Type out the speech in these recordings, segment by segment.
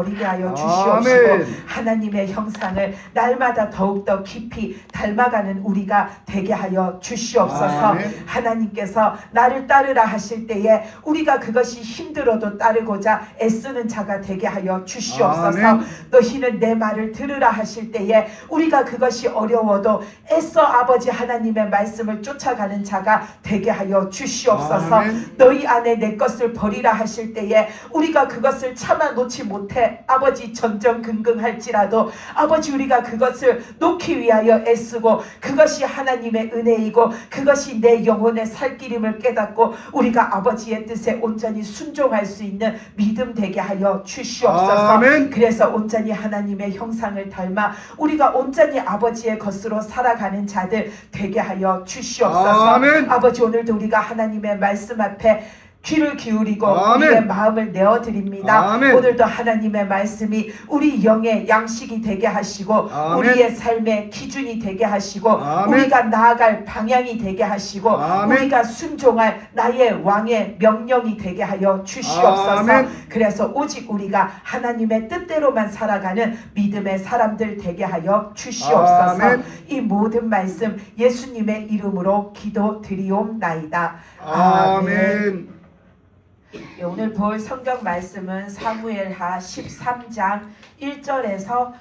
버리게 하여 주시옵시고 하나님의 형상을 날마다 더욱더 깊이 닮아가는 우리가 되게 하여 주시옵소서. 하나님께서 나를 따르라 하실 때에 우리가 그것이 힘들어도 따르고자 애쓰는 자가 되게 하여 주시옵소서. 너희는 내 말을 들으라 하실 때에 우리가 그것이 어려워도 애써 아버지 하나님의 말씀을 쫓아가는 자가 되게 하여 주시옵소서. 너희 안에 내 것을 버리라 하실 때에 우리가 그것을 참아 놓지 못해 아버지 전전긍긍할지라도 아버지 우리가 그것을 놓기 위하여 애쓰고 그것이 하나님의 은혜이고 그것이 내 영혼의 살길임을 깨닫고 우리가 아버지의 뜻에 온전히 순종할 수 있는 믿음 되게 하여 주시옵소서. 그래서 온전히 하나님의 형상을 닮아 우리가 온전히 아버지의 것으로 살아가는 자들 되게 하여 주시옵소서. 아버지 오늘도 우리가 하나님의 말씀 앞에 귀를 기울이고 우리의 마음을 내어드립니다. 오늘도 하나님의 말씀이 우리 영의 양식이 되게 하시고 우리의 삶의 기준이 되게 하시고 우리가 나아갈 방향이 되게 하시고 우리가 순종할 나의 왕의 명령이 되게 하여 주시옵소서. 그래서 오직 우리가 하나님의 뜻대로만 살아가는 믿음의 사람들 되게 하여 주시옵소서. 이 모든 말씀 예수님의 이름으로 기도드리옵나이다. 아멘. 오늘 볼 성경 말씀은 사무엘하 13장 1절에서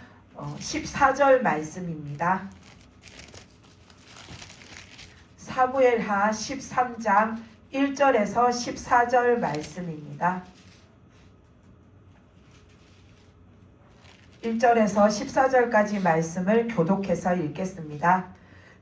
14절 말씀입니다. 사무엘하 13장 1절에서 14절 말씀입니다. 1절에서 14절까지 말씀을 교독해서 읽겠습니다.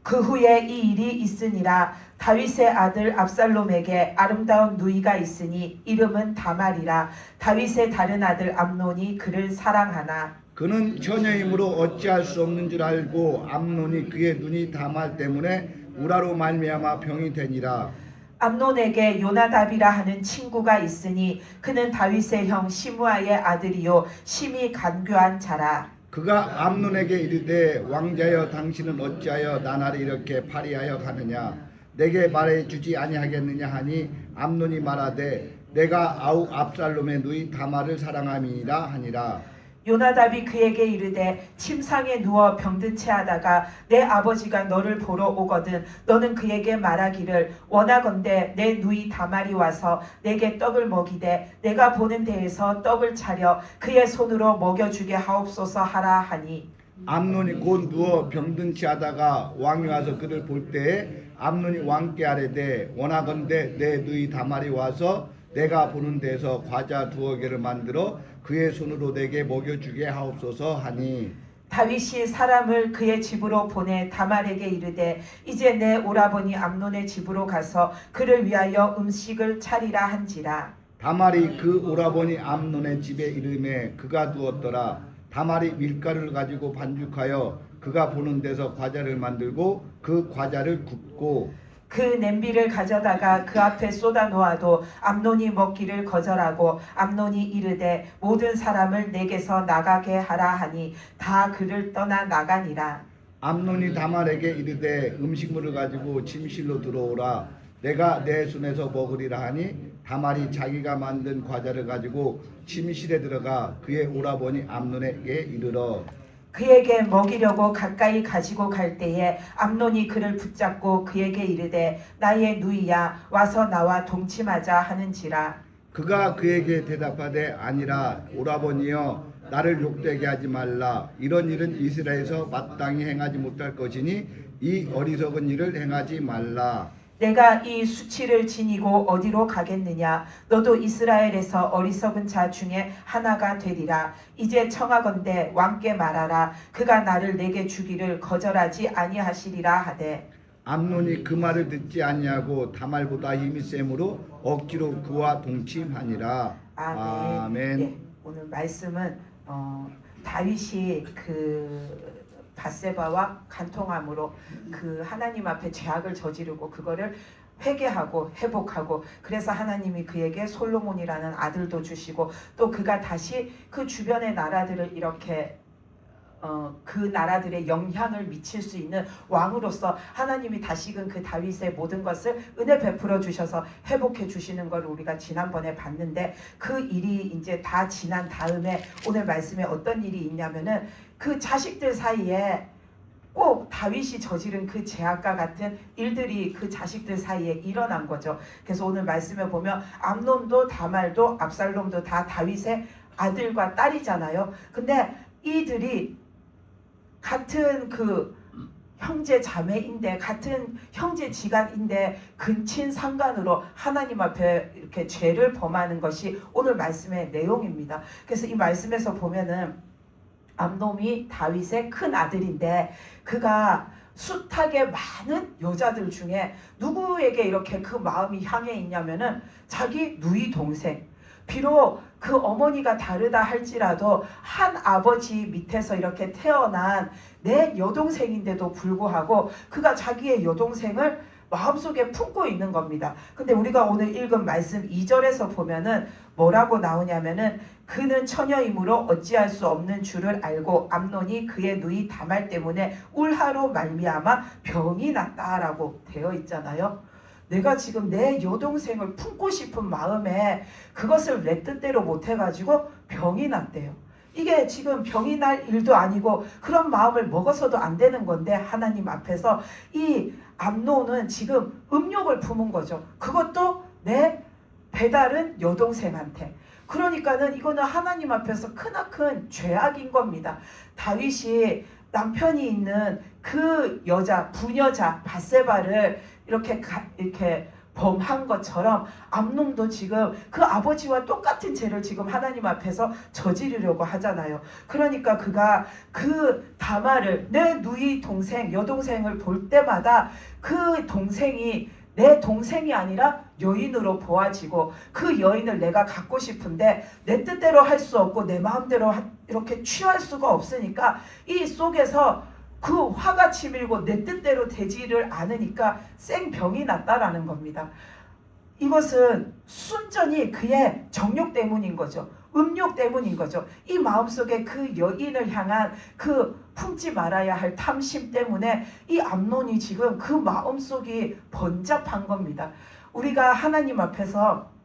그 후에 이 일이 있으니라. 다윗의 아들 압살롬에게 아름다운 누이가 있으니 이름은 다말이라. 다윗의 다른 아들 암논이 그를 사랑하나 그는 처녀이므로 어찌할 수 없는 줄 알고 암논이 그의 눈이 다말 때문에 우라로 말미암아 병이 되니라. 암논에게 요나답이라 하는 친구가 있으니 그는 다윗의 형 시므아의 아들이요 심히 간교한 자라. 그가 암논에게 이르되 왕자여 당신은 어찌하여 나날이 이렇게 파리하여 가느냐. 내게 말해주지 아니하겠느냐 하니 암논이 말하되 내가 아우 압살롬의 누이 다말을 사랑함이니라 하니라. 요나답이 그에게 이르되 침상에 누워 병든 채 하다가 내 아버지가 너를 보러 오거든 너는 그에게 말하기를 원하건대 내 누이 다말이 와서 내게 떡을 먹이되 내가 보는 데에서 떡을 차려 그의 손으로 먹여주게 하옵소서 하라 하니 암논이 곧 누워 병든 채 하다가 왕이 와서 그를 볼 때에 암논이 왕께 아뢰되 원하건대 내 누이 다말이 와서 내가 보는 데서 과자 2개를 만들어 그의 손으로 내게 먹여주게 하옵소서 하니 다윗이 사람을 그의 집으로 보내 다말에게 이르되 이제 내 오라버니 암논의 집으로 가서 그를 위하여 음식을 차리라 한지라. 다말이 그 오라버니 암논의 집에 이르매 그가 두었더라. 다말이 밀가루를 가지고 반죽하여 그가 보는 데서 과자를 만들고 그 과자를 굽고 그 냄비를 가져다가 그 앞에 쏟아 놓아도 암논이 먹기를 거절하고 암논이 이르되 모든 사람을 내게서 나가게 하라 하니 다 그를 떠나 나가니라. 암논이 다말에게 이르되 음식물을 가지고 침실로 들어오라. 내가 내 손에서 먹으리라 하니 다말이 자기가 만든 과자를 가지고 침실에 들어가 그의 오라버니 암논에게 이르러 그에게 먹이려고 가까이 가지고 갈 때에 암논이 그를 붙잡고 그에게 이르되 나의 누이야 와서 나와 동침하자 하는지라. 그가 그에게 대답하되 아니라 오라버니여 나를 욕되게 하지 말라. 이런 일은 이스라엘에서 마땅히 행하지 못할 것이니 이 어리석은 일을 행하지 말라. 내가 이 수치를 지니고 어디로 가겠느냐. 너도 이스라엘에서 어리석은 자 중에 하나가 되리라. 이제 청하건대 왕께 말하라. 그가 나를 내게 주기를 거절하지 아니하시리라 하되 암논이 그 말을 듣지 아니하고 다말보다 힘이 세므로 억지로 그와 동침하니라. 아멘. 예, 오늘 말씀은 다윗이 그 밧세바와 간통함으로 그 하나님 앞에 죄악을 저지르고 그거를 회개하고 회복하고 그래서 하나님이 그에게 솔로몬이라는 아들도 주시고 또 그가 다시 그 주변의 나라들을 이렇게 그 나라들의 영향을 미칠 수 있는 왕으로서 하나님이 다시금 그 다윗의 모든 것을 은혜 베풀어 주셔서 회복해 주시는 걸 우리가 지난번에 봤는데, 그 일이 이제 다 지난 다음에 오늘 말씀에 어떤 일이 있냐면은 그 자식들 사이에 꼭 다윗이 저지른 그 죄악과 같은 일들이 그 자식들 사이에 일어난 거죠. 그래서 오늘 말씀에 보면 암논도 다말도 압살롬도 다 다윗의 아들과 딸이잖아요. 근데 이들이 같은 그 형제 자매인데, 같은 형제 지간인데 근친 상간으로 하나님 앞에 이렇게 죄를 범하는 것이 오늘 말씀의 내용입니다. 그래서 이 말씀에서 보면은 암논이 다윗의 큰 아들인데 그가 숱하게 많은 여자들 중에 누구에게 이렇게 그 마음이 향해 있냐면은 자기 누이 동생, 비록 그 어머니가 다르다 할지라도 한 아버지 밑에서 이렇게 태어난 내 여동생인데도 불구하고 그가 자기의 여동생을 마음속에 품고 있는 겁니다. 근데 우리가 오늘 읽은 말씀 2절에서 보면은 뭐라고 나오냐면은 그는 처녀이므로 어찌할 수 없는 줄을 알고 암논이 그의 누이 다말 때문에 울하로 말미암아 병이 났다라고 되어 있잖아요. 내가 지금 내 여동생을 품고 싶은 마음에 그것을 내 뜻대로 못해가지고 병이 났대요. 이게 지금 병이 날 일도 아니고 그런 마음을 먹어서도 안 되는 건데 하나님 앞에서 이 암논은 지금 음욕을 품은 거죠. 그것도 내 배다른 여동생한테. 그러니까는 이거는 하나님 앞에서 크나큰 죄악인 겁니다. 다윗이 남편이 있는 그 여자, 부녀자 밧세바를 이렇게 범한 것처럼 암논도 지금 그 아버지와 똑같은 죄를 지금 하나님 앞에서 저지르려고 하잖아요. 그러니까 그가 그 다말을, 내 누이 동생, 여동생을 볼 때마다 그 동생이 내 동생이 아니라 여인으로 보아지고 그 여인을 내가 갖고 싶은데 내 뜻대로 할 수 없고 내 마음대로 이렇게 취할 수가 없으니까 이 속에서 그 화가 치밀고 내 뜻대로 되지를 않으니까 생병이 났다라는 겁니다. 이것은 순전히 그의 정욕 때문인 거죠. 음욕 때문인 거죠. 이 마음속에 그 여인을 향한 그 품지 말아야 할 탐심 때문에 이 암논이 지금 그 마음속이 번잡한 겁니다. 우리가 하나님 앞에서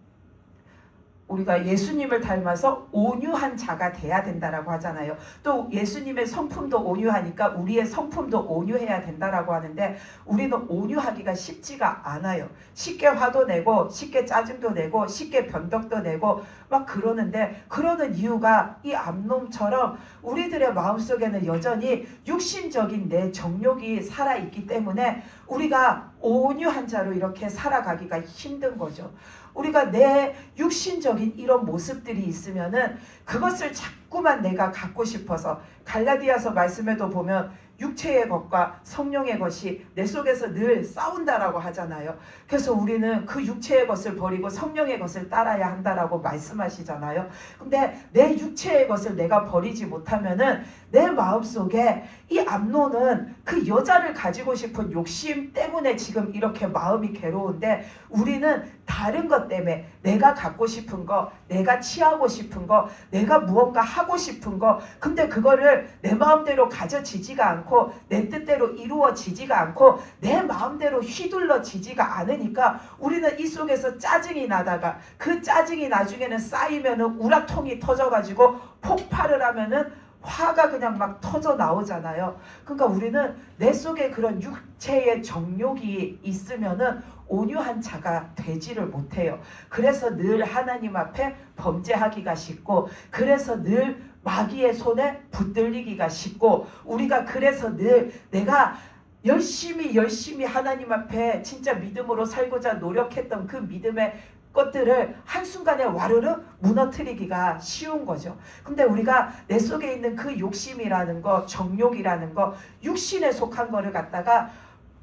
우리가 예수님을 닮아서 온유한 자가 돼야 된다라고 하잖아요. 또 예수님의 성품도 온유하니까 우리의 성품도 온유해야 된다라고 하는데 우리는 온유하기가 쉽지가 않아요. 쉽게 화도 내고 쉽게 짜증도 내고 쉽게 변덕도 내고 막 그러는데, 그러는 이유가 이 암논처럼 우리들의 마음속에는 여전히 육신적인 내 정욕이 살아있기 때문에 우리가 온유한 자로 이렇게 살아가기가 힘든 거죠. 우리가 내 육신적인 이런 모습들이 있으면은 그것을 자꾸만 내가 갖고 싶어서, 갈라디아서 말씀에도 보면 육체의 것과 성령의 것이 내 속에서 늘 싸운다라고 하잖아요. 그래서 우리는 그 육체의 것을 버리고 성령의 것을 따라야 한다라고 말씀하시잖아요. 근데 내 육체의 것을 내가 버리지 못하면은 내 마음속에 이 암논은 그 여자를 가지고 싶은 욕심 때문에 지금 이렇게 마음이 괴로운데, 우리는 다른 것 때문에 내가 갖고 싶은 거, 내가 취하고 싶은 거, 내가 무언가 하고 싶은 거, 근데 그거를 내 마음대로 가져지지가 않고 내 뜻대로 이루어지지가 않고 내 마음대로 휘둘러지지가 않으니까 우리는 이 속에서 짜증이 나다가 그 짜증이 나중에는 쌓이면은 우라통이 터져가지고 폭발을 하면은 화가 그냥 막 터져 나오잖아요. 그러니까 우리는 내 속에 그런 육체의 정욕이 있으면은 온유한 자가 되지를 못해요. 그래서 늘 하나님 앞에 범죄하기가 쉽고, 그래서 늘 마귀의 손에 붙들리기가 쉽고, 우리가 그래서 늘 내가 열심히 하나님 앞에 진짜 믿음으로 살고자 노력했던 그 믿음의 것들을 한순간에 와르르 무너뜨리기가 쉬운 거죠. 근데 우리가 내 속에 있는 그 욕심이라는 거, 정욕이라는 거, 육신에 속한 거를 갖다가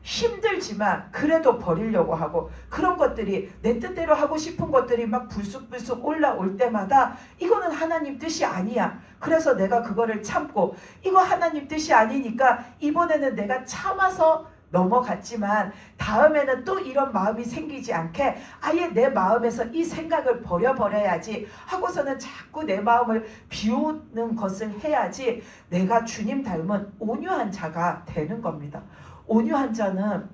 힘들지만 그래도 버리려고 하고, 그런 것들이 내 뜻대로 하고 싶은 것들이 막 불쑥불쑥 올라올 때마다 이거는 하나님 뜻이 아니야. 그래서 내가 그거를 참고, 이거 하나님 뜻이 아니니까 이번에는 내가 참아서 넘어갔지만 다음에는 또 이런 마음이 생기지 않게 아예 내 마음에서 이 생각을 버려야지 하고서는 자꾸 내 마음을 비우는 것을 해야지 내가 주님 닮은 온유한 자가 되는 겁니다. 온유한 자는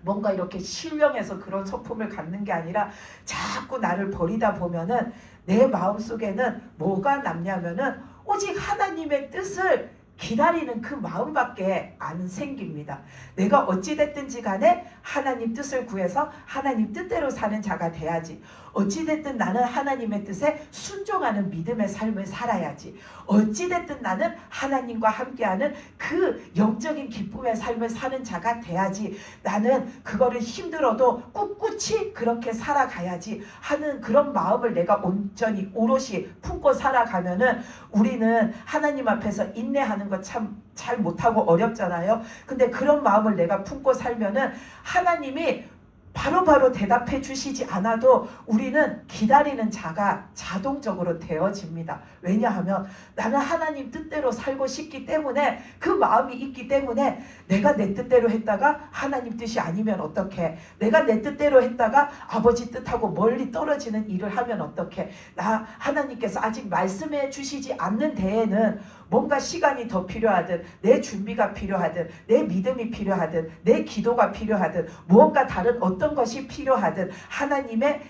뭔가 이렇게 신령해서 그런 성품을 갖는 게 아니라 자꾸 나를 버리다 보면은 내 마음속에는 뭐가 남냐면은 오직 하나님의 뜻을 기다리는 그 마음밖에 안 생깁니다. 내가 어찌됐든지 간에 하나님 뜻을 구해서 하나님 뜻대로 사는 자가 돼야지. 어찌됐든 나는 하나님의 뜻에 순종하는 믿음의 삶을 살아야지. 어찌됐든 나는 하나님과 함께하는 그 영적인 기쁨의 삶을 사는 자가 돼야지. 나는 그거를 힘들어도 꿋꿋이 그렇게 살아가야지 하는 그런 마음을 내가 온전히 오롯이 품고 살아가면은 우리는 하나님 앞에서 인내하는 거 참 잘 못하고 어렵잖아요. 근데 그런 마음을 내가 품고 살면은 하나님이 바로바로 대답해 주시지 않아도 우리는 기다리는 자가 자동적으로 되어집니다. 왜냐하면 나는 하나님 뜻대로 살고 싶기 때문에 그 마음이 있기 때문에 내가 내 뜻대로 했다가 하나님 뜻이 아니면 어떡해. 내가 내 뜻대로 했다가 아버지 뜻하고 멀리 떨어지는 일을 하면 어떡해. 나 하나님께서 아직 말씀해 주시지 않는 데에는 뭔가 시간이 더 필요하든 내 준비가 필요하든 내 믿음이 필요하든 내 기도가 필요하든 무언가 다른 어떤 것이 필요하든 하나님의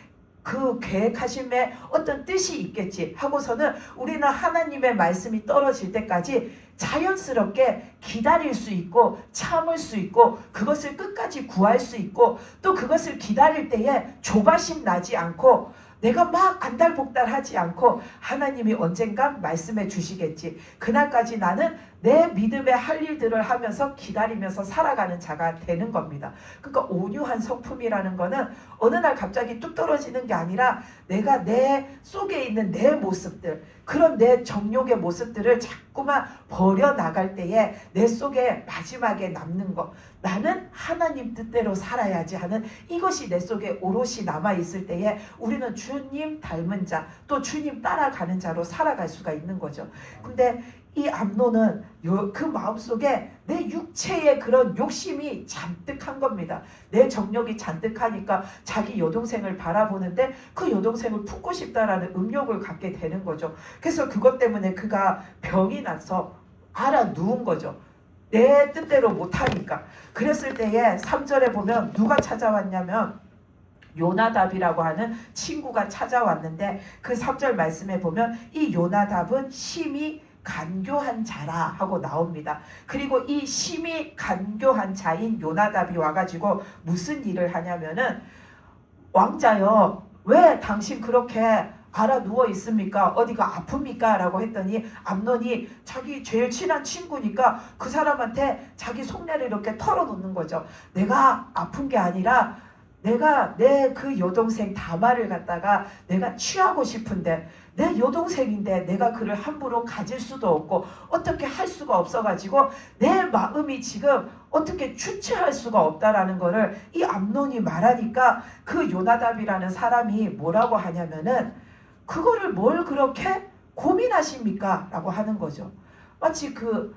그 계획하심에 어떤 뜻이 있겠지 하고서는 우리는 하나님의 말씀이 떨어질 때까지 자연스럽게 기다릴 수 있고 참을 수 있고 그것을 끝까지 구할 수 있고 또 그것을 기다릴 때에 조바심 나지 않고 내가 막 안달복달하지 않고 하나님이 언젠가 말씀해 주시겠지. 그날까지 나는 내 믿음의 할 일들을 하면서 기다리면서 살아가는 자가 되는 겁니다. 그러니까 온유한 성품이라는 거는 어느 날 갑자기 뚝 떨어지는 게 아니라 내가 내 속에 있는 내 모습들 그런 내 정욕의 모습들을 자꾸만 버려나갈 때에 내 속에 마지막에 남는 것 나는 하나님 뜻대로 살아야지 하는 이것이 내 속에 오롯이 남아있을 때에 우리는 주님 닮은 자 또 주님 따라가는 자로 살아갈 수가 있는 거죠. 근데 이 암논은 그 마음속에 내 육체의 그런 욕심이 잔뜩한 겁니다. 내 정욕이 잔뜩하니까 자기 여동생을 바라보는데 그 여동생을 품고 싶다라는 음욕을 갖게 되는 거죠. 그래서 그것 때문에 그가 병이 나서 알아 누운 거죠. 내 뜻대로 못하니까. 그랬을 때에 3절에 보면 누가 찾아왔냐면 요나답이라고 하는 친구가 찾아왔는데 그 3절 말씀에 보면 이 요나답은 심히 간교한 자라 하고 나옵니다. 그리고 이 심히 간교한 자인 요나답이 와가지고 무슨 일을 하냐면은 왕자여 왜 당신 그렇게 알아 누워 있습니까? 어디가 아픕니까? 라고 했더니 암논이 자기 제일 친한 친구니까 그 사람한테 자기 속내를 이렇게 털어놓는 거죠. 내가 아픈 게 아니라 내가 내 그 여동생 다말을 갖다가 내가 취하고 싶은데 내 여동생인데 내가 그를 함부로 가질 수도 없고 어떻게 할 수가 없어가지고 내 마음이 지금 어떻게 주체할 수가 없다라는 거를 이 암논이 말하니까 그 요나답이라는 사람이 뭐라고 하냐면은 그거를 뭘 그렇게 고민하십니까? 라고 하는 거죠. 마치 그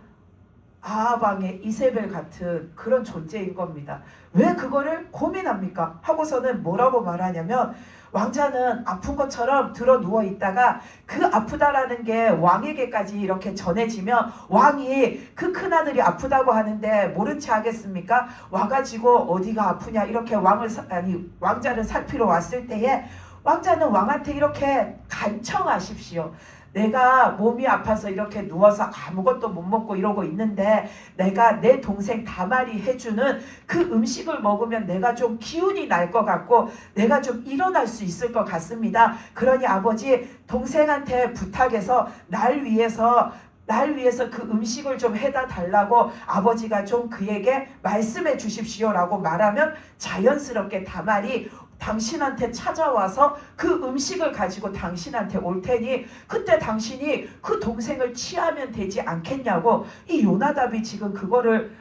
아하방의 이세벨 같은 그런 존재인 겁니다. 왜 그거를 고민합니까? 하고서는 뭐라고 말하냐면 왕자는 아픈 것처럼 들어 누워 있다가 그 아프다라는 게 왕에게까지 이렇게 전해지면 왕이 그 큰아들이 아프다고 하는데 모른 체 하겠습니까? 와가지고 어디가 아프냐 이렇게 왕자를 살피러 왔을 때에 왕자는 왕한테 이렇게 간청하십시오. 내가 몸이 아파서 이렇게 누워서 아무것도 못 먹고 이러고 있는데 내가 내 동생 다말이 해주는 그 음식을 먹으면 내가 좀 기운이 날 것 같고 내가 좀 일어날 수 있을 것 같습니다. 그러니 아버지 동생한테 부탁해서 날 위해서 그 음식을 좀 해다 달라고 아버지가 좀 그에게 말씀해 주십시오라고 말하면 자연스럽게 다말이 당신한테 찾아와서 그 음식을 가지고 당신한테 올 테니 그때 당신이 그 동생을 취하면 되지 않겠냐고 이 요나답이 지금 그거를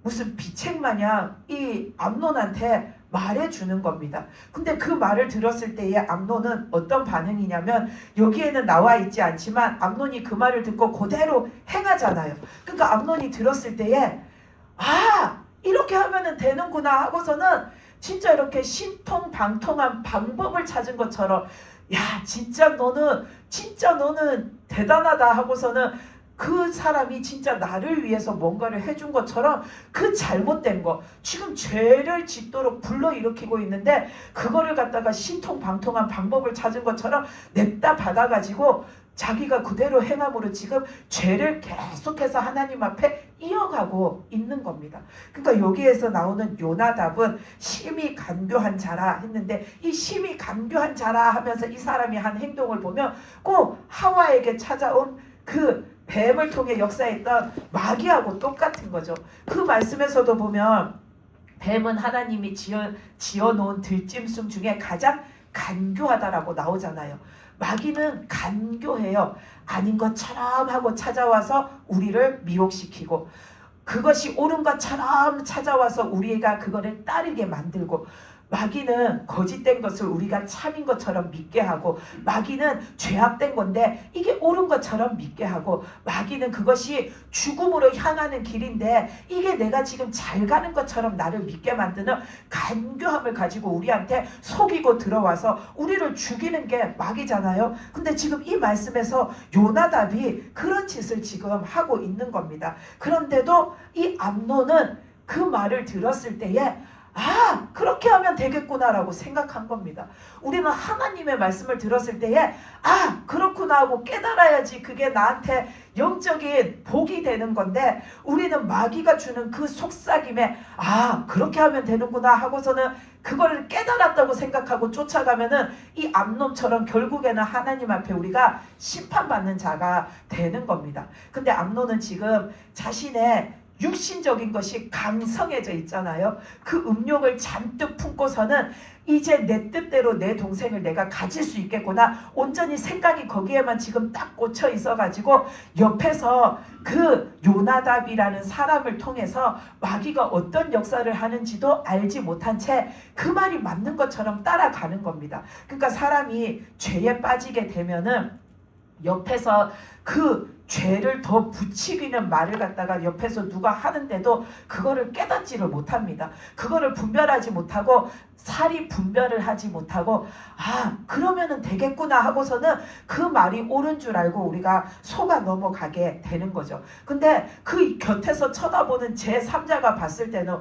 무슨 비책마냥 이 암논한테 말해주는 겁니다. 근데 그 말을 들었을 때에 암논은 어떤 반응이냐면 여기에는 나와 있지 않지만 암논이 그 말을 듣고 그대로 행하잖아요. 그러니까 암논이 들었을 때에 이렇게 하면은 되는구나 하고서는 진짜 이렇게 신통방통한 방법을 찾은 것처럼 야 진짜 너는 대단하다 하고서는 그 사람이 진짜 나를 위해서 뭔가를 해준 것처럼 그 잘못된 거 지금 죄를 짓도록 불러일으키고 있는데 그거를 갖다가 신통방통한 방법을 찾은 것처럼 냅다 받아가지고 자기가 그대로 행함으로 지금 죄를 계속해서 하나님 앞에 이어가고 있는 겁니다. 그러니까 여기에서 나오는 요나답은 심히 간교한 자라 했는데 이 심히 간교한 자라 하면서 이 사람이 한 행동을 보면 꼭 하와에게 찾아온 그 뱀을 통해 역사했던 마귀하고 똑같은 거죠. 그 말씀에서도 보면 뱀은 하나님이 지어놓은 들짐승 중에 가장 간교하다라고 나오잖아요. 마귀는 간교해요. 아닌 것처럼 하고 찾아와서 우리를 미혹시키고 그것이 옳은 것처럼 찾아와서 우리가 그거를 따르게 만들고 마귀는 거짓된 것을 우리가 참인 것처럼 믿게 하고 마귀는 죄악된 건데 이게 옳은 것처럼 믿게 하고 마귀는 그것이 죽음으로 향하는 길인데 이게 내가 지금 잘 가는 것처럼 나를 믿게 만드는 간교함을 가지고 우리한테 속이고 들어와서 우리를 죽이는 게 마귀잖아요. 근데 지금 이 말씀에서 요나답이 그런 짓을 지금 하고 있는 겁니다. 그런데도 이 암논은 그 말을 들었을 때에 아 그렇게 하면 되겠구나라고 생각한 겁니다. 우리는 하나님의 말씀을 들었을 때에 아 그렇구나 하고 깨달아야지 그게 나한테 영적인 복이 되는 건데 우리는 마귀가 주는 그 속삭임에 아 그렇게 하면 되는구나 하고서는 그거를 깨달았다고 생각하고 쫓아가면은 이 암논처럼 결국에는 하나님 앞에 우리가 심판받는 자가 되는 겁니다. 근데 암논은 지금 자신의 육신적인 것이 강성해져 있잖아요. 그 음욕을 잔뜩 품고서는 이제 내 뜻대로 내 동생을 내가 가질 수 있겠구나. 온전히 생각이 거기에만 지금 딱 꽂혀 있어가지고 옆에서 그 요나답이라는 사람을 통해서 마귀가 어떤 역사를 하는지도 알지 못한 채 그 말이 맞는 것처럼 따라가는 겁니다. 그러니까 사람이 죄에 빠지게 되면은 옆에서 그 죄를 더 부추기는 말을 갖다가 옆에서 누가 하는데도 그거를 깨닫지를 못합니다. 그거를 분별하지 못하고 살이 분별을 하지 못하고 아 그러면은 되겠구나 하고서는 그 말이 옳은 줄 알고 우리가 속아 넘어가게 되는 거죠. 근데 그 곁에서 쳐다보는 제3자가 봤을 때는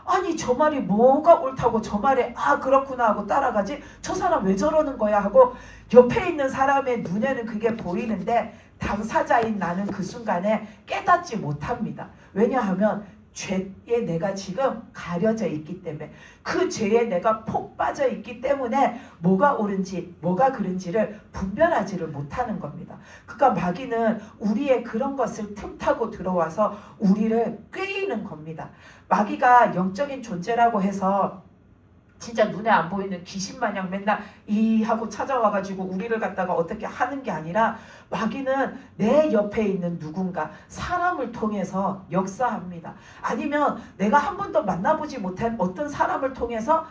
아니 저 말이 뭐가 옳다고 저 말에 아 그렇구나 하고 따라가지 저 사람 왜 저러는 거야 하고 옆에 있는 사람의 눈에는 그게 보이는데 당사자인 나는 그 순간에 깨닫지 못합니다. 왜냐하면 죄에 내가 지금 가려져 있기 때문에 그 죄에 내가 폭 빠져 있기 때문에 뭐가 옳은지 뭐가 그른지를 분별하지를 못하는 겁니다. 그러니까 마귀는 우리의 그런 것을 틈타고 들어와서 우리를 꿰이는 겁니다. 마귀가 영적인 존재라고 해서 진짜 눈에 안 보이는 귀신 마냥 맨날 이 하고 찾아와가지고 우리를 갖다가 어떻게 하는 게 아니라 마귀는 내 옆에 있는 누군가 사람을 통해서 역사합니다. 아니면 내가 한 번도 만나보지 못한 어떤 사람을 통해서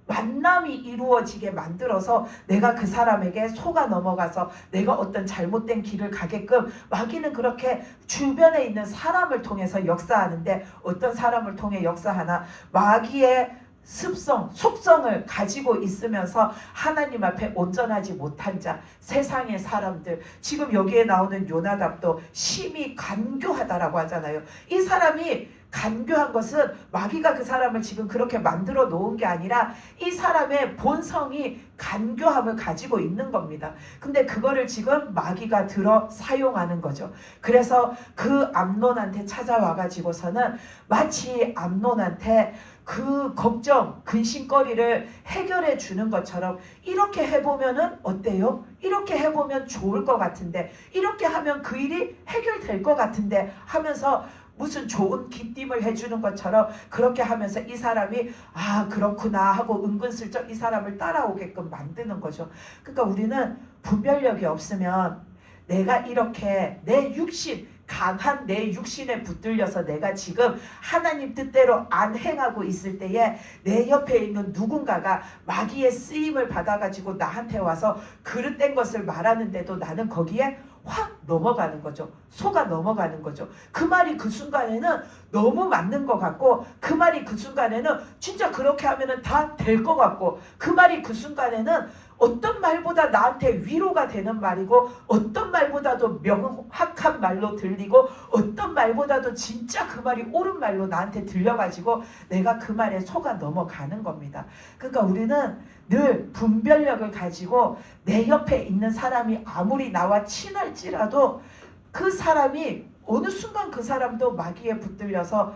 만남이 이루어지게 만들어서 내가 그 사람에게 속아 넘어가서 내가 어떤 잘못된 길을 가게끔 마귀는 그렇게 주변에 있는 사람을 통해서 역사하는데 어떤 사람을 통해 역사하나 마귀의 습성, 속성을 가지고 있으면서 하나님 앞에 온전하지 못한 자, 세상의 사람들 지금 여기에 나오는 요나답도 심히 간교하다라고 하잖아요. 이 사람이 간교한 것은 마귀가 그 사람을 지금 그렇게 만들어 놓은 게 아니라 이 사람의 본성이 간교함을 가지고 있는 겁니다. 근데 그거를 지금 마귀가 들어 사용하는 거죠. 그래서 그 암논한테 찾아와 가지고서는 마치 암논한테 그 걱정, 근심거리를 해결해 주는 것처럼 이렇게 해보면은 어때요? 이렇게 해보면 좋을 것 같은데 이렇게 하면 그 일이 해결될 것 같은데 하면서 무슨 좋은 기띔을 해주는 것처럼 그렇게 하면서 이 사람이 아 그렇구나 하고 은근슬쩍 이 사람을 따라오게끔 만드는 거죠. 그러니까 우리는 분별력이 없으면 내가 이렇게 내 육신 강한 내 육신에 붙들려서 내가 지금 하나님 뜻대로 안 행하고 있을 때에 내 옆에 있는 누군가가 마귀의 쓰임을 받아가지고 나한테 와서 그릇된 것을 말하는데도 나는 거기에 확 넘어가는 거죠. 속아 넘어가는 거죠. 그 말이 그 순간에는 너무 맞는 것 같고, 그 말이 그 순간에는 진짜 그렇게 하면은 다 될 것 같고, 그 말이 그 순간에는 어떤 말보다 나한테 위로가 되는 말이고, 어떤 말보다도 명확한 말로 들리고, 어떤 말보다도 진짜 그 말이 옳은 말로 나한테 들려가지고 내가 그 말에 속아 넘어가는 겁니다. 그러니까 우리는 늘 분별력을 가지고 내 옆에 있는 사람이 아무리 나와 친할지라도 그 사람이 어느 순간 그 사람도 마귀에 붙들려서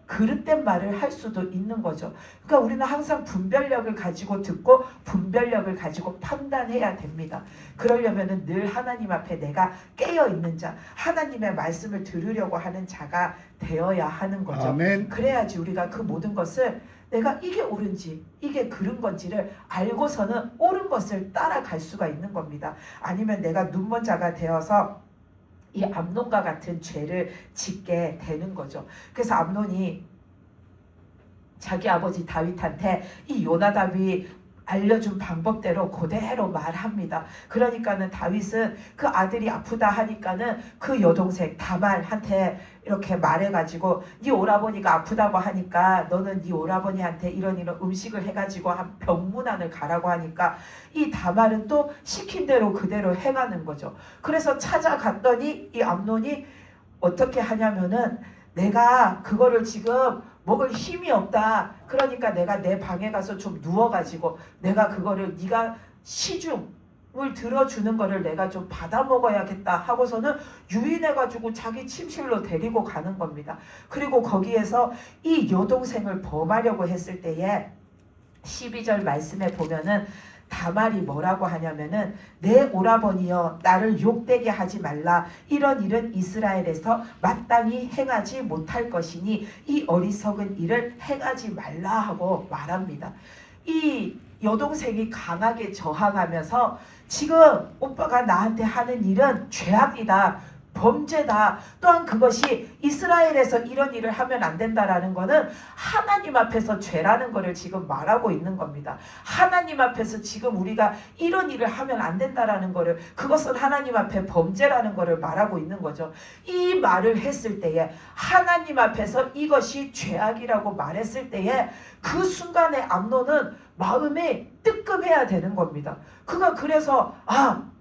그릇된 말을 할 수도 있는 거죠. 그러니까 우리는 항상 분별력을 가지고 듣고 분별력을 가지고 판단해야 됩니다. 그러려면 늘 하나님 앞에 내가 깨어있는 자, 하나님의 말씀을 들으려고 하는 자가 되어야 하는 거죠. 아멘. 그래야지 우리가 그 모든 것을 내가 이게 옳은지 이게 그른 건지를 알고서는 옳은 것을 따라갈 수가 있는 겁니다. 아니면 내가 눈먼자가 되어서 이 암논과 같은 죄를 짓게 되는 거죠. 그래서 암논이 자기 아버지 다윗한테 이 요나답이 알려준 방법대로 그대로 말합니다. 그러니까는 다윗은 그 아들이 아프다 하니까는 그 여동생 다말한테 이렇게 말해가지고 네 오라버니가 아프다고 하니까 너는 네 오라버니한테 이런 음식을 해가지고 한 병문안을 가라고 하니까 이 다말은 또 시킨 대로 그대로 행하는 거죠. 그래서 찾아갔더니 이 암논이 어떻게 하냐면은 내가 그거를 지금 먹을 힘이 없다. 그러니까 내가 내 방에 가서 좀 누워가지고 내가 그거를 네가 시중을 들어주는 거를 내가 좀 받아 먹어야겠다 하고서는 유인해가지고 자기 침실로 데리고 가는 겁니다. 그리고 거기에서 이 여동생을 범하려고 했을 때에 12절 말씀에 보면은 다말이 뭐라고 하냐면은 내 오라버니여 나를 욕되게 하지 말라. 이런 일은 이스라엘에서 마땅히 행하지 못할 것이니 이 어리석은 일을 행하지 말라 하고 말합니다. 이 여동생이 강하게 저항하면서 지금 오빠가 나한테 하는 일은 죄악이다. 범죄다. 또한 그것이 이스라엘에서 이런 일을 하면 안 된다라는 것은 하나님 앞에서 죄라는 것을 지금 말하고 있는 겁니다. 하나님 앞에서 지금 우리가 이런 일을 하면 안 된다라는 것을, 그것은 하나님 앞에 범죄라는 것을 말하고 있는 거죠. 이 말을 했을 때에 하나님 앞에서 이것이 죄악이라고 말했을 때에 그 순간에 암논은 마음이 뜨끔해야 되는 겁니다. 그가 그래서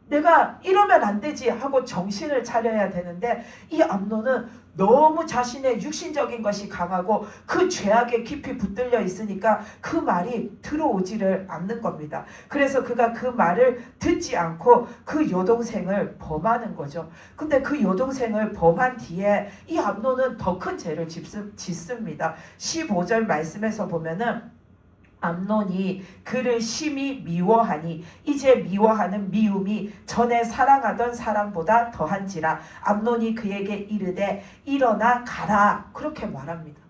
내가 이러면 안 되지 하고 정신을 차려야 되는데 이 암논은 너무 자신의 육신적인 것이 강하고 그 죄악에 깊이 붙들려 있으니까 그 말이 들어오지를 않는 겁니다. 그래서 그가 그 말을 듣지 않고 그 여동생을 범하는 거죠. 근데 그 여동생을 범한 뒤에 이 암논은 더 큰 죄를 짓습니다. 15절 말씀에서 보면은 암논이 그를 심히 미워하니 이제 미워하는 미움이 전에 사랑하던 사랑보다 더한지라. 암논이 그에게 이르되 일어나 가라. 그렇게 말합니다.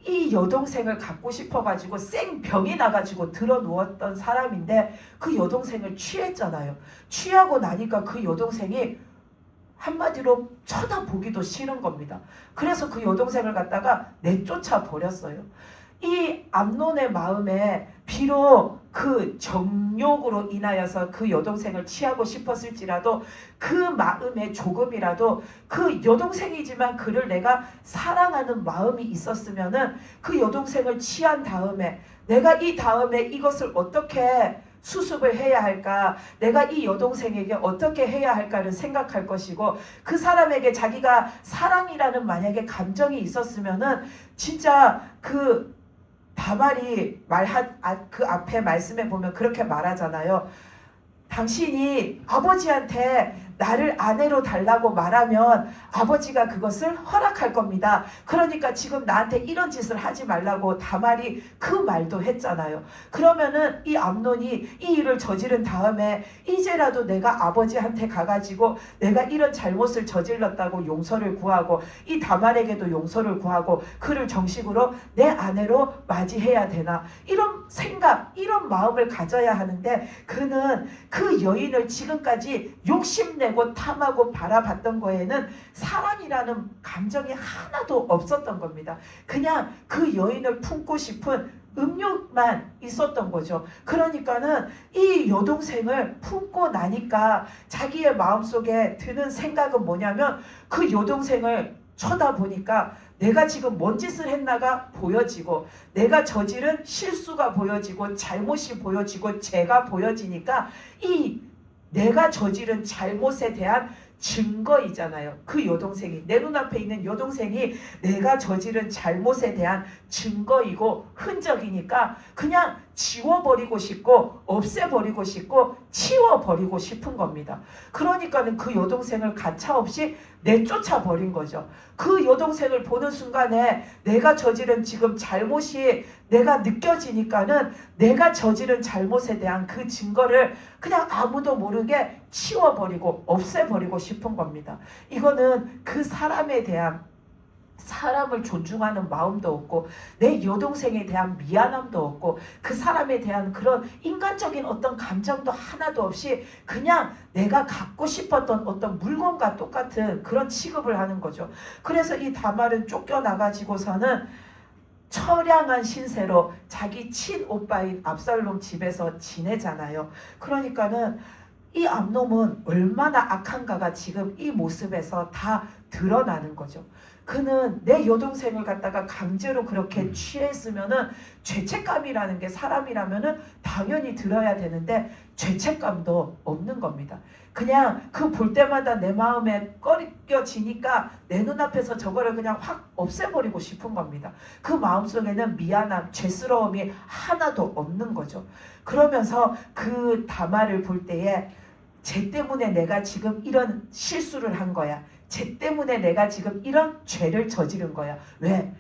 이 여동생을 갖고 싶어가지고 생병이 나가지고 들어누웠던 사람인데 그 여동생을 취했잖아요. 취하고 나니까 그 여동생이 한마디로 쳐다보기도 싫은 겁니다. 그래서 그 여동생을 갖다가 내쫓아 버렸어요. 이 암논의 마음에 비록 그 정욕으로 인하여서 그 여동생을 취하고 싶었을지라도 그 마음에 조금이라도 그 여동생이지만 그를 내가 사랑하는 마음이 있었으면은 그 여동생을 취한 다음에 내가 이 다음에 이것을 어떻게 수습을 해야 할까, 내가 이 여동생에게 어떻게 해야 할까를 생각할 것이고, 그 사람에게 자기가 사랑이라는 만약에 감정이 있었으면은 진짜 그 다말이 그 앞에 말씀에 보면 그렇게 말하잖아요. 당신이 아버지한테 나를 아내로 달라고 말하면 아버지가 그것을 허락할 겁니다. 그러니까 지금 나한테 이런 짓을 하지 말라고 다말이 그 말도 했잖아요. 그러면은 이 암논이 이 일을 저지른 다음에 이제라도 내가 아버지한테 가가지고 내가 이런 잘못을 저질렀다고 용서를 구하고 이 다말에게도 용서를 구하고 그를 정식으로 내 아내로 맞이해야 되나, 이런 생각, 이런 마음을 가져야 하는데 그는 그 여인을 지금까지 욕심내고 탐하고 바라봤던 거에는 사랑이라는 감정이 하나도 없었던 겁니다. 그냥 그 여인을 품고 싶은 음욕만 있었던 거죠. 그러니까는 이 여동생을 품고 나니까 자기의 마음속에 드는 생각은 뭐냐면 그 여동생을 쳐다보니까 내가 지금 뭔 짓을 했나가 보여지고 내가 저지른 실수가 보여지고 잘못이 보여지고 죄가 보여지니까 이 내가 저지른 잘못에 대한 증거이잖아요. 그 여동생이 내 눈앞에 있는 여동생이 내가 저지른 잘못에 대한 증거이고 흔적이니까 그냥 지워버리고 싶고 없애버리고 싶고 치워버리고 싶은 겁니다. 그러니까는 그 여동생을 가차없이 내쫓아버린 거죠. 그 여동생을 보는 순간에 내가 저지른 지금 잘못이 내가 느껴지니까는 내가 저지른 잘못에 대한 그 증거를 그냥 아무도 모르게 치워버리고 없애버리고 싶은 겁니다. 이거는 그 사람에 대한 사람을 존중하는 마음도 없고 내 여동생에 대한 미안함도 없고 그 사람에 대한 그런 인간적인 어떤 감정도 하나도 없이 그냥 내가 갖고 싶었던 어떤 물건과 똑같은 그런 취급을 하는 거죠. 그래서 이 다말은 쫓겨나가지고서는 처량한 신세로 자기 친오빠인 압살롬 집에서 지내잖아요. 그러니까는 이 암놈은 얼마나 악한가가 지금 이 모습에서 다 드러나는 거죠. 그는 내 여동생을 갖다가 강제로 그렇게 취했으면은 죄책감이라는 게 사람이라면은 당연히 들어야 되는데 죄책감도 없는 겁니다. 그냥 그 볼 때마다 내 마음에 꺼리껴지니까 내 눈앞에서 저거를 그냥 확 없애버리고 싶은 겁니다. 그 마음속에는 미안함, 죄스러움이 하나도 없는 거죠. 그러면서 그 다말을 볼 때에 쟤 때문에 내가 지금 이런 실수를 한 거야. 쟤 때문에 내가 지금 이런 죄를 저지른 거야. 왜?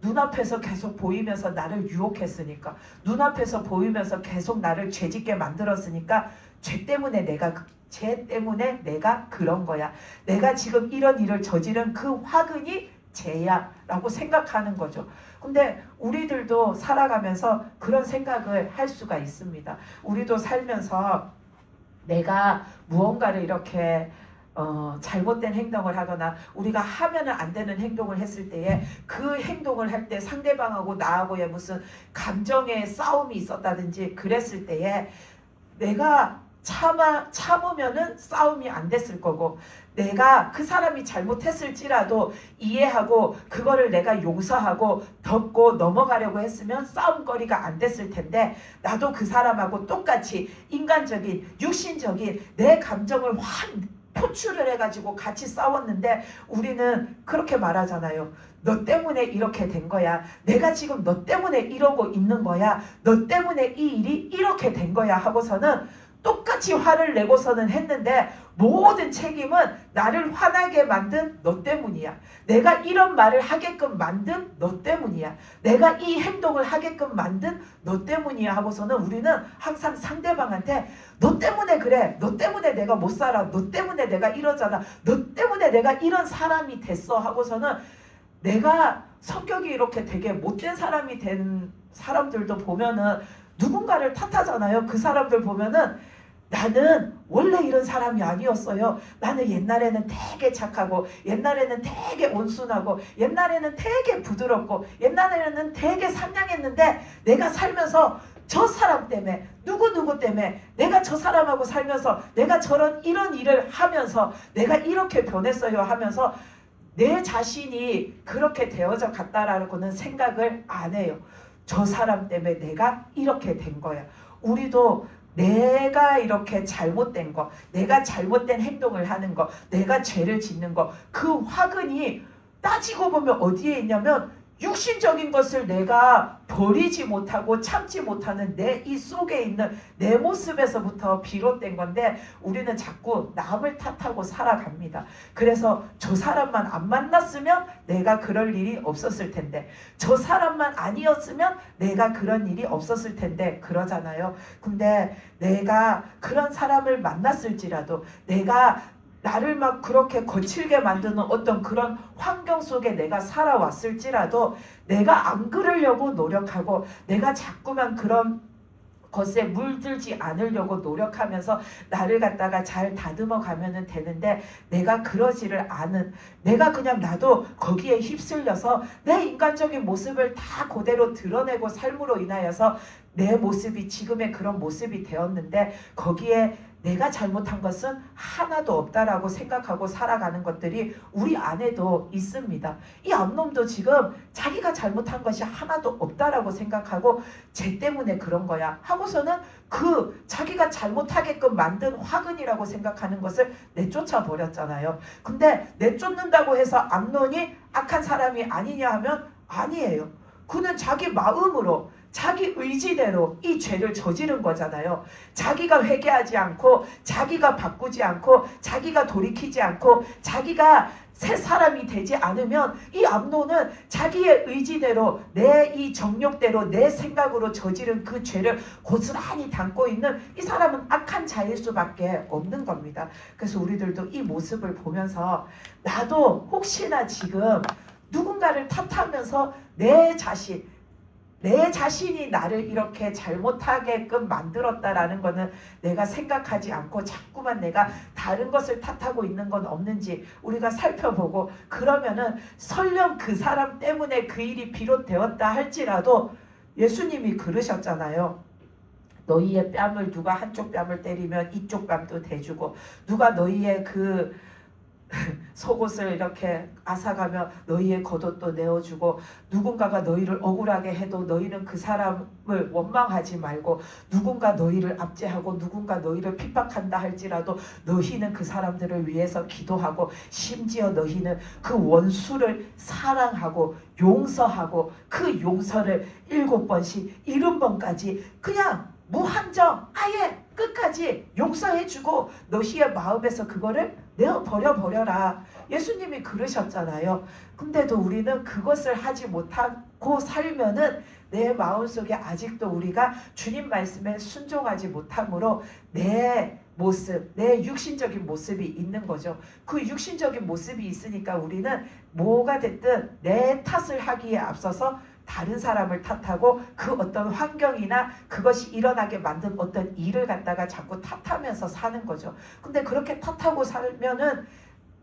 눈앞에서 계속 보이면서 나를 유혹했으니까, 눈앞에서 보이면서 계속 나를 죄짓게 만들었으니까 쟤 때문에 내가 그런 거야. 내가 지금 이런 일을 저지른 그 화근이 쟤야 라고 생각하는 거죠. 근데 우리들도 살아가면서 그런 생각을 할 수가 있습니다. 우리도 살면서 내가 무언가를 이렇게 잘못된 행동을 하거나 우리가 하면은 안 되는 행동을 했을 때에 그 행동을 할 때 상대방하고 나하고의 무슨 감정의 싸움이 있었다든지 그랬을 때에 내가 참으면은 싸움이 안 됐을 거고 내가 그 사람이 잘못했을지라도 이해하고 그거를 내가 용서하고 덮고 넘어가려고 했으면 싸움거리가 안 됐을 텐데 나도 그 사람하고 똑같이 인간적인 육신적인 내 감정을 확 표출을 해가지고 같이 싸웠는데 우리는 그렇게 말하잖아요. 너 때문에 이렇게 된 거야. 내가 지금 너 때문에 이러고 있는 거야. 너 때문에 이 일이 이렇게 된 거야 하고서는 똑같이 화를 내고서는 했는데 모든 책임은 나를 화나게 만든 너 때문이야. 내가 이런 말을 하게끔 만든 너 때문이야. 내가 이 행동을 하게끔 만든 너 때문이야 하고서는 우리는 항상 상대방한테 너 때문에 그래. 너 때문에 내가 못 살아. 너 때문에 내가 이러잖아. 너 때문에 내가 이런 사람이 됐어 하고서는 내가 성격이 이렇게 되게 못된 사람이 된 사람들도 보면은 누군가를 탓하잖아요. 그 사람들 보면은 나는 원래 이런 사람이 아니었어요. 나는 옛날에는 되게 착하고 옛날에는 되게 온순하고 옛날에는 되게 부드럽고 옛날에는 되게 상냥했는데 내가 살면서 저 사람 때문에 누구 때문에 내가 저 사람하고 살면서 내가 이런 일을 하면서 내가 이렇게 변했어요 하면서 내 자신이 그렇게 되어져 갔다라고는 생각을 안 해요. 저 사람 때문에 내가 이렇게 된 거야. 우리도 내가 이렇게 잘못된 거, 내가 잘못된 행동을 하는 거, 내가 죄를 짓는 거, 그 화근이 따지고 보면 어디에 있냐면 육신적인 것을 내가 버리지 못하고 참지 못하는 내 이 속에 있는 내 모습에서부터 비롯된 건데 우리는 자꾸 남을 탓하고 살아갑니다. 그래서 저 사람만 안 만났으면 내가 그럴 일이 없었을 텐데 저 사람만 아니었으면 내가 그런 일이 없었을 텐데 그러잖아요. 근데 내가 그런 사람을 만났을지라도 내가 나를 막 그렇게 거칠게 만드는 어떤 그런 환경 속에 내가 살아왔을지라도 내가 안 그러려고 노력하고 내가 자꾸만 그런 것에 물들지 않으려고 노력하면서 나를 갖다가 잘 다듬어 가면은 되는데, 내가 그러지를 않은, 내가 그냥 나도 거기에 휩쓸려서 내 인간적인 모습을 다 그대로 드러내고 삶으로 인하여서 내 모습이 지금의 그런 모습이 되었는데, 거기에 내가 잘못한 것은 하나도 없다라고 생각하고 살아가는 것들이 우리 안에도 있습니다. 이 암놈도 지금 자기가 잘못한 것이 하나도 없다라고 생각하고 쟤 때문에 그런 거야 하고서는 그 자기가 잘못하게끔 만든 화근이라고 생각하는 것을 내쫓아 버렸잖아요. 근데 내쫓는다고 해서 암논이 악한 사람이 아니냐 하면 아니에요. 그는 자기 마음으로 자기 의지대로 이 죄를 저지른 거잖아요. 자기가 회개하지 않고, 자기가 바꾸지 않고, 자기가 돌이키지 않고, 자기가 새 사람이 되지 않으면 이 암논은 자기의 의지대로, 내 이 정욕대로, 내 생각으로 저지른 그 죄를 고스란히 담고 있는 이 사람은 악한 자일 수밖에 없는 겁니다. 그래서 우리들도 이 모습을 보면서 나도 혹시나 지금 누군가를 탓하면서 내 자신이 나를 이렇게 잘못하게끔 만들었다라는 것은 내가 생각하지 않고 자꾸만 내가 다른 것을 탓하고 있는 건 없는지 우리가 살펴보고, 그러면은 설령 그 사람 때문에 그 일이 비롯되었다 할지라도 예수님이 그러셨잖아요. 너희의 뺨을 누가 한쪽 뺨을 때리면 이쪽 뺨도 대주고, 누가 너희의 그 속옷을 이렇게 앗아가며 너희의 겉옷도 내어주고, 누군가가 너희를 억울하게 해도 너희는 그 사람을 원망하지 말고, 누군가 너희를 압제하고 누군가 너희를 핍박한다 할지라도 너희는 그 사람들을 위해서 기도하고, 심지어 너희는 그 원수를 사랑하고 용서하고, 그 용서를 7번씩 70번까지 그냥 무한정 아예 끝까지 용서해주고 너희의 마음에서 그거를 내어버려라. 예수님이 그러셨잖아요. 근데도 우리는 그것을 하지 못하고 살면은 내 마음속에 아직도 우리가 주님 말씀에 순종하지 못함으로 내 모습, 내 육신적인 모습이 있는 거죠. 그 육신적인 모습이 있으니까 우리는 뭐가 됐든 내 탓을 하기에 앞서서 다른 사람을 탓하고, 그 어떤 환경이나 그것이 일어나게 만든 어떤 일을 갖다가 자꾸 탓하면서 사는 거죠. 근데 그렇게 탓하고 살면은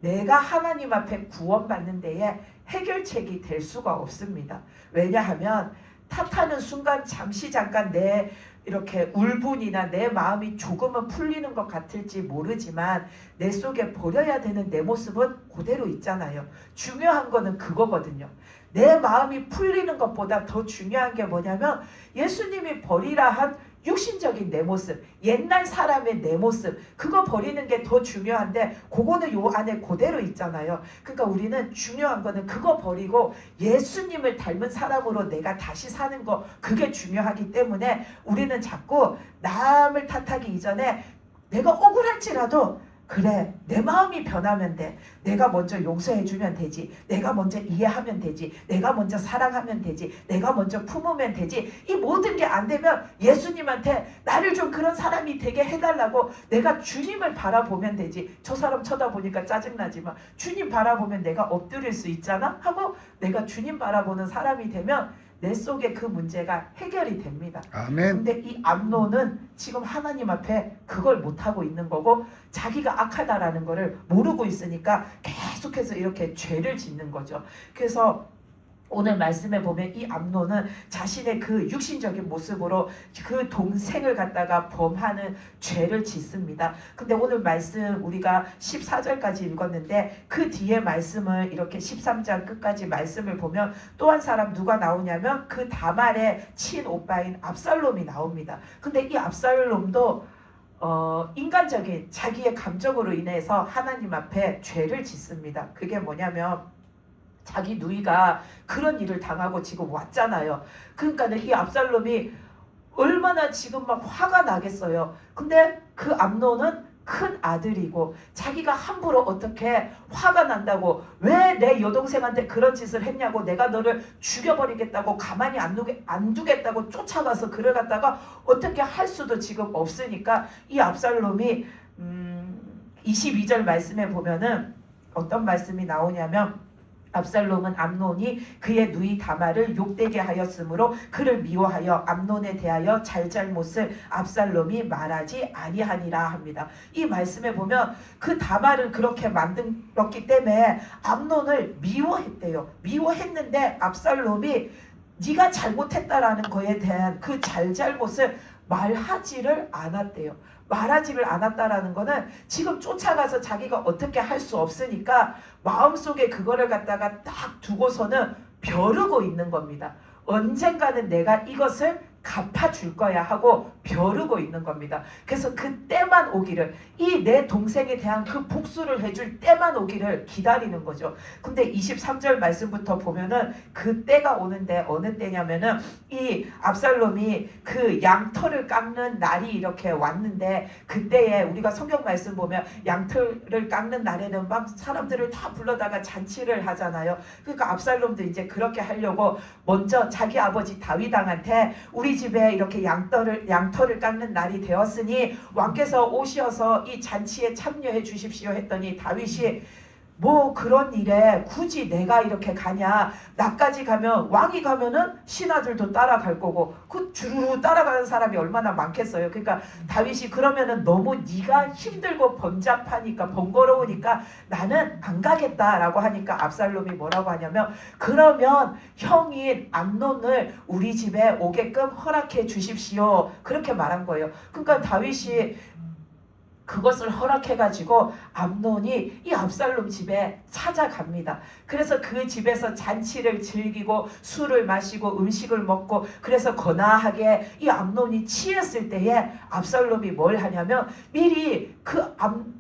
내가 하나님 앞에 구원받는 데에 해결책이 될 수가 없습니다. 왜냐하면 탓하는 순간 잠깐 내 이렇게 울분이나 내 마음이 조금은 풀리는 것 같을지 모르지만 내 속에 버려야 되는 내 모습은 그대로 있잖아요. 중요한 거는 그거거든요. 내 마음이 풀리는 것보다 더 중요한 게 뭐냐면 예수님이 버리라 한 육신적인 내 모습, 옛날 사람의 내 모습, 그거 버리는 게 더 중요한데 그거는 요 안에 그대로 있잖아요. 그러니까 우리는 중요한 거는 그거 버리고 예수님을 닮은 사람으로 내가 다시 사는 거, 그게 중요하기 때문에 우리는 자꾸 남을 탓하기 이전에 내가 억울할지라도 그래, 내 마음이 변하면 돼. 내가 먼저 용서해주면 되지. 내가 먼저 이해하면 되지. 내가 먼저 사랑하면 되지. 내가 먼저 품으면 되지. 이 모든 게 안 되면 예수님한테 나를 좀 그런 사람이 되게 해달라고 내가 주님을 바라보면 되지. 저 사람 쳐다보니까 짜증나지만 주님 바라보면 내가 엎드릴 수 있잖아 하고 내가 주님 바라보는 사람이 되면 내 속에 그 문제가 해결이 됩니다. 아멘. 근데 이 암논은 지금 하나님 앞에 그걸 못하고 있는 거고 자기가 악하다라는 거를 모르고 있으니까 계속해서 이렇게 죄를 짓는 거죠. 그래서 오늘 말씀에 보면 이 암논은 자신의 그 육신적인 모습으로 그 동생을 갖다가 범하는 죄를 짓습니다. 근데 오늘 말씀 우리가 14절까지 읽었는데 그 뒤에 말씀을 이렇게 13장 끝까지 말씀을 보면 또 한 사람 누가 나오냐면 그 다말의 친오빠인 압살롬이 나옵니다. 근데 이 압살롬도 인간적인 자기의 감정으로 인해서 하나님 앞에 죄를 짓습니다. 그게 뭐냐면 자기 누이가 그런 일을 당하고 지금 왔잖아요. 그러니까는 이 압살롬이 얼마나 지금 막 화가 나겠어요. 근데 그 암논은 큰 아들이고 자기가 함부로 어떻게 화가 난다고 왜 내 여동생한테 그런 짓을 했냐고 내가 너를 죽여버리겠다고 가만히 안 두겠다고 쫓아가서 그를 갖다가 어떻게 할 수도 지금 없으니까 이 압살롬이 22절 말씀에 보면은 어떤 말씀이 나오냐면 압살롬은 암논이 그의 누이 다말을 욕되게 하였으므로 그를 미워하여 암논에 대하여 잘잘못을 압살롬이 말하지 아니하니라 합니다. 이 말씀에 보면 그 다말을 그렇게 만들었기 때문에 암논을 미워했대요. 미워했는데 압살롬이 네가 잘못했다라는 거에 대한 그 잘잘못을 말하지를 않았대요. 말하지를 않았다라는 거는 지금 쫓아가서 자기가 어떻게 할 수 없으니까 마음속에 그거를 갖다가 딱 두고서는 벼르고 있는 겁니다. 언젠가는 내가 이것을 갚아줄 거야 하고 벼르고 있는 겁니다. 그래서 그 때만 오기를, 이 내 동생에 대한 그 복수를 해줄 때만 오기를 기다리는 거죠. 근데 23절 말씀부터 보면은 그 때가 오는데 어느 때냐면은 이 압살롬이 그 양털을 깎는 날이 이렇게 왔는데, 그때에 우리가 성경 말씀 보면 양털을 깎는 날에는 막 사람들을 다 불러다가 잔치를 하잖아요. 그러니까 압살롬도 이제 그렇게 하려고 먼저 자기 아버지 다윗왕한테 우리 집에 이렇게 양털을 깎는 날이 되었으니 왕께서 오셔서 이 잔치에 참여해 주십시오 했더니 다윗이 뭐 그런 일에 굳이 내가 이렇게 가냐, 나까지 가면 왕이 가면은 신하들도 따라갈 거고 그 주르르 따라가는 사람이 얼마나 많겠어요. 그러니까 다윗이 그러면은 너무 네가 힘들고 번잡하니까 번거로우니까 나는 안 가겠다라고 하니까 압살롬이 뭐라고 하냐면 그러면 형인 암논을 우리 집에 오게끔 허락해 주십시오 그렇게 말한 거예요. 그러니까 다윗이 그것을 허락해가지고 암논이 이 압살롬 집에 찾아갑니다. 그래서 그 집에서 잔치를 즐기고 술을 마시고 음식을 먹고, 그래서 거나하게 이 암논이 취했을 때에 압살롬이 뭘 하냐면 미리 그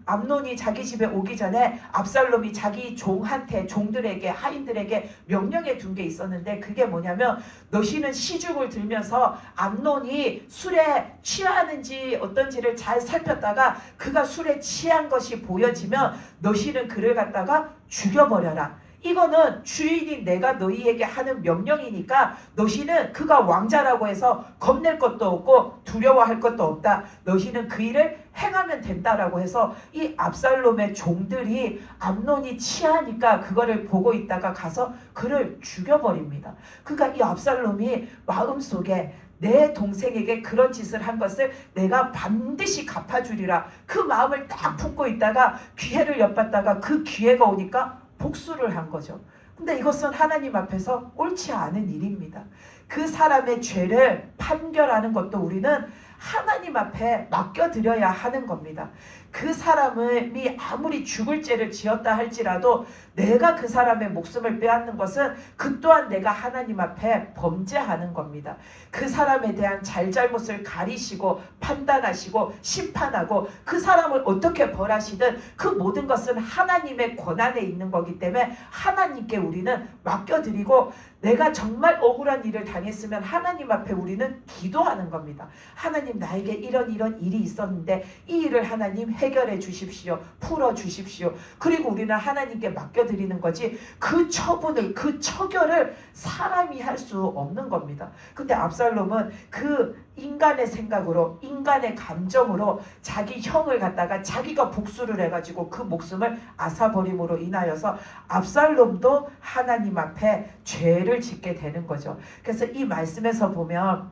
암논이 자기 집에 오기 전에 압살롬이 자기 종들에게 하인들에게 명령해 둔 게 있었는데, 그게 뭐냐면 너희는 시중을 들면서 암논이 술에 취하는지 어떤지를 잘 살폈다가 그가 술에 취한 것이 보여지면 너희는 그를 갖다가 죽여버려라. 이거는 주인인 내가 너희에게 하는 명령이니까 너희는 그가 왕자라고 해서 겁낼 것도 없고 두려워할 것도 없다. 너희는 그 일을 행하면 된다라고 해서 이 압살롬의 종들이 암논이 취하니까 그거를 보고 있다가 가서 그를 죽여버립니다. 그러니까 이 압살롬이 마음속에 내 동생에게 그런 짓을 한 것을 내가 반드시 갚아주리라 그 마음을 딱 품고 있다가 기회를 엿봤다가 그 기회가 오니까 복수를 한 거죠. 근데 이것은 하나님 앞에서 옳지 않은 일입니다. 그 사람의 죄를 판결하는 것도 우리는 하나님 앞에 맡겨드려야 하는 겁니다. 그 사람이 아무리 죽을 죄를 지었다 할지라도 내가 그 사람의 목숨을 빼앗는 것은 그 또한 내가 하나님 앞에 범죄하는 겁니다. 그 사람에 대한 잘잘못을 가리시고 판단하시고 심판하고 그 사람을 어떻게 벌하시든 그 모든 것은 하나님의 권한에 있는 거기 때문에 하나님께 우리는 맡겨드리고, 내가 정말 억울한 일을 당했으면 하나님 앞에 우리는 기도하는 겁니다. 하나님, 나에게 이런 일이 있었는데 이 일을 하나님 해결해 주십시오. 풀어 주십시오. 그리고 우리는 하나님께 맡겨드리는 거지 그 처분을, 그 처결을 사람이 할 수 없는 겁니다. 근데 압살롬은 그 인간의 생각으로, 인간의 감정으로 자기 형을 갖다가 자기가 복수를 해가지고 그 목숨을 앗아버림으로 인하여서 압살롬도 하나님 앞에 죄를 짓게 되는 거죠. 그래서 이 말씀에서 보면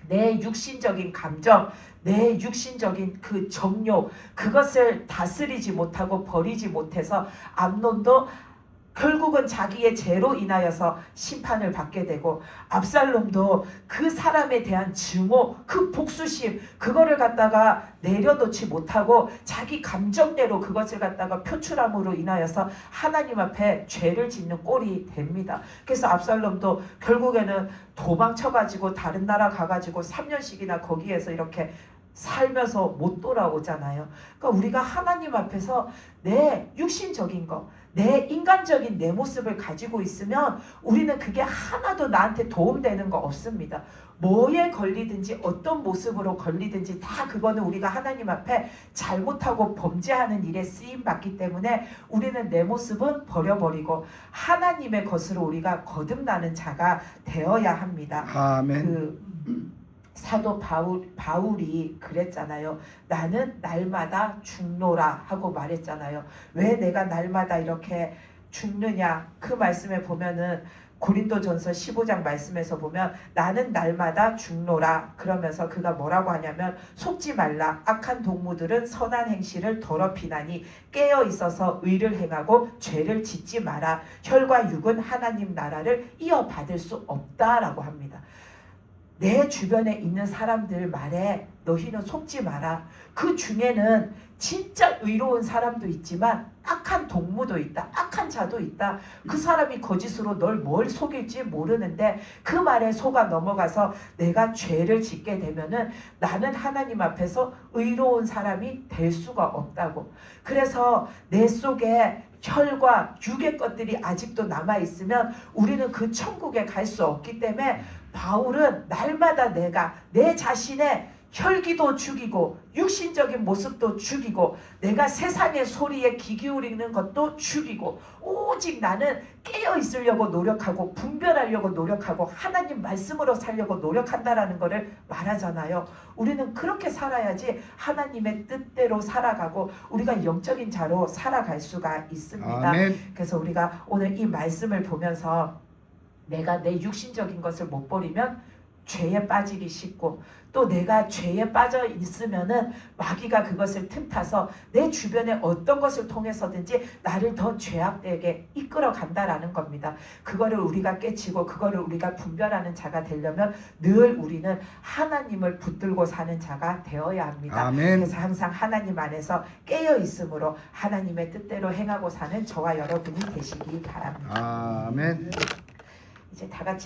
내 육신적인 감정, 내 육신적인 그 정욕, 그것을 다스리지 못하고 버리지 못해서 암논도 결국은 자기의 죄로 인하여서 심판을 받게 되고, 압살롬도 그 사람에 대한 증오, 그 복수심, 그거를 갖다가 내려놓지 못하고 자기 감정대로 그것을 갖다가 표출함으로 인하여서 하나님 앞에 죄를 짓는 꼴이 됩니다. 그래서 압살롬도 결국에는 도망쳐가지고 다른 나라 가가지고 3년씩이나 거기에서 이렇게 살면서 못 돌아오잖아요. 그러니까 우리가 하나님 앞에서 내 육신적인 거, 내 인간적인 내 모습을 가지고 있으면 우리는 그게 하나도 나한테 도움되는 거 없습니다. 뭐에 걸리든지 어떤 모습으로 걸리든지 다 그거는 우리가 하나님 앞에 잘못하고 범죄하는 일에 쓰임받기 때문에 우리는 내 모습은 버려버리고 하나님의 것으로 우리가 거듭나는 자가 되어야 합니다. 아멘. 사도 바울이 그랬잖아요. 나는 날마다 죽노라 하고 말했잖아요. 왜 내가 날마다 이렇게 죽느냐? 그 말씀에 보면은 고린도전서 15장 말씀에서 보면 나는 날마다 죽노라 그러면서 그가 뭐라고 하냐면 속지 말라. 악한 동무들은 선한 행실을 더럽히나니 깨어 있어서 의를 행하고 죄를 짓지 마라. 혈과 육은 하나님 나라를 이어받을 수 없다라고 합니다. 내 주변에 있는 사람들 말에 너희는 속지 마라. 그 중에는 진짜 의로운 사람도 있지만 악한 동무도 있다. 악한 자도 있다. 그 사람이 거짓으로 널 뭘 속일지 모르는데 그 말에 속아 넘어가서 내가 죄를 짓게 되면은 나는 하나님 앞에서 의로운 사람이 될 수가 없다고. 그래서 내 속에 혈과 육의 것들이 아직도 남아있으면 우리는 그 천국에 갈 수 없기 때문에 바울은 날마다 내가 내 자신의 혈기도 죽이고 육신적인 모습도 죽이고 내가 세상의 소리에 귀 기울이는 것도 죽이고 오직 나는 깨어 있으려고 노력하고 분별하려고 노력하고 하나님 말씀으로 살려고 노력한다라는 것을 말하잖아요. 우리는 그렇게 살아야지 하나님의 뜻대로 살아가고 우리가 영적인 자로 살아갈 수가 있습니다. 아멘. 그래서 우리가 오늘 이 말씀을 보면서 내가 내 육신적인 것을 못 버리면 죄에 빠지기 쉽고 또 내가 죄에 빠져 있으면은 마귀가 그것을 틈타서 내 주변에 어떤 것을 통해서든지 나를 더 죄악되게 이끌어 간다라는 겁니다. 그거를 우리가 깨치고 그거를 우리가 분별하는 자가 되려면 늘 우리는 하나님을 붙들고 사는 자가 되어야 합니다. 아멘. 그래서 항상 하나님 안에서 깨어 있으므로 하나님의 뜻대로 행하고 사는 저와 여러분이 되시기 바랍니다. 아멘. 이제 다 같이